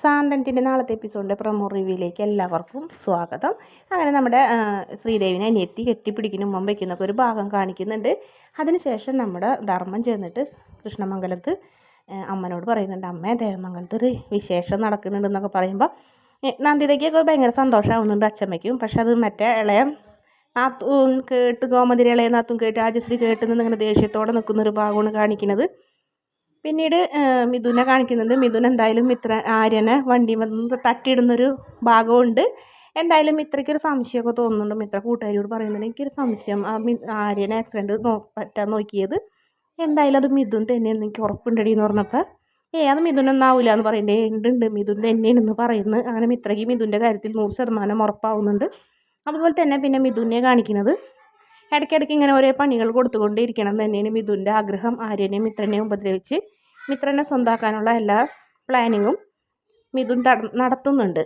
സാന്തനത്തിൻ്റെ നാളത്തെ എപ്പിസോഡിൻ്റെ പ്രൊമോ റിവ്യൂയിലേക്ക് എല്ലാവർക്കും സ്വാഗതം. അങ്ങനെ നമ്മുടെ ശ്രീദേവിനെ അനിയത്തി കെട്ടിപ്പിടിക്കുന്ന ഉമ്മം വയ്ക്കുന്നൊക്കെ ഒരു ഭാഗം കാണിക്കുന്നുണ്ട്. അതിനുശേഷം നമ്മുടെ ധർമ്മം ചെന്നിട്ട് കൃഷ്ണമംഗലത്ത് അമ്മനോട് പറയുന്നുണ്ട്, അമ്മേ ദേവമംഗലത്ത് ഒരു വിശേഷം നടക്കുന്നുണ്ടെന്നൊക്കെ പറയുമ്പോൾ നന്ദിതയ്ക്കൊക്കെ ഭയങ്കര സന്തോഷമാവുന്നുണ്ട് അച്ചമ്മയ്ക്കും. പക്ഷെ അത് മറ്റേ ഇളയ നാത്തൂൻ കേട്ട്, ഗോമതിരി ഇളയ നാത്തൂൻ കേട്ട് രാജശ്രീ കേട്ട് നിന്ന് ഇങ്ങനെ ദേഷ്യത്തോടെ നിൽക്കുന്നൊരു ഭാഗമാണ് കാണിക്കുന്നത്. പിന്നീട് മിഥുനെ കാണിക്കുന്നുണ്ട്. മിഥുൻ എന്തായാലും ആര്യനെ വണ്ടി വന്ന് തട്ടിയിടുന്നൊരു ഭാഗമുണ്ട്. എന്തായാലും മിത്രയ്ക്കൊരു സംശയമൊക്കെ തോന്നുന്നുണ്ട്. മിത്ര കൂട്ടുകാരിയോട് പറയുന്നുണ്ട്, എനിക്കൊരു സംശയം, ആര്യനെ ആക്സിഡൻറ്റ് പറ്റാൻ നോക്കിയത് എന്തായാലും അത് മിഥുൻ തന്നെയാണെന്ന് എനിക്ക് ഉറപ്പുണ്ടടി എന്ന് പറഞ്ഞപ്പോൾ അത് മിഥുനൊന്നും ആവില്ല എന്ന് പറയണ്ടേ, ഉണ്ട് മിഥുൻ തന്നെയാണെന്ന് പറയുന്നു. അങ്ങനെ മിത്രയ്ക്ക് മിഥുൻ്റെ കാര്യത്തിൽ 100% ഉറപ്പാവുന്നുണ്ട്. അതുപോലെ തന്നെ പിന്നെ മിഥുനെ കാണിക്കുന്നത് ഇടയ്ക്കിടയ്ക്ക് ഇങ്ങനെ ഓരോ പണികൾ കൊടുത്തുകൊണ്ടിരിക്കണം തന്നെയാണ് മിഥുൻ്റെ ആഗ്രഹം. ആര്യനെയും മിത്രനെയും ഉപദ്രവിച്ച് മിത്രനെ സ്വന്തമാക്കാനുള്ള എല്ലാ പ്ലാനിങ്ങും മിഥുൻ നടത്തുന്നുണ്ട്.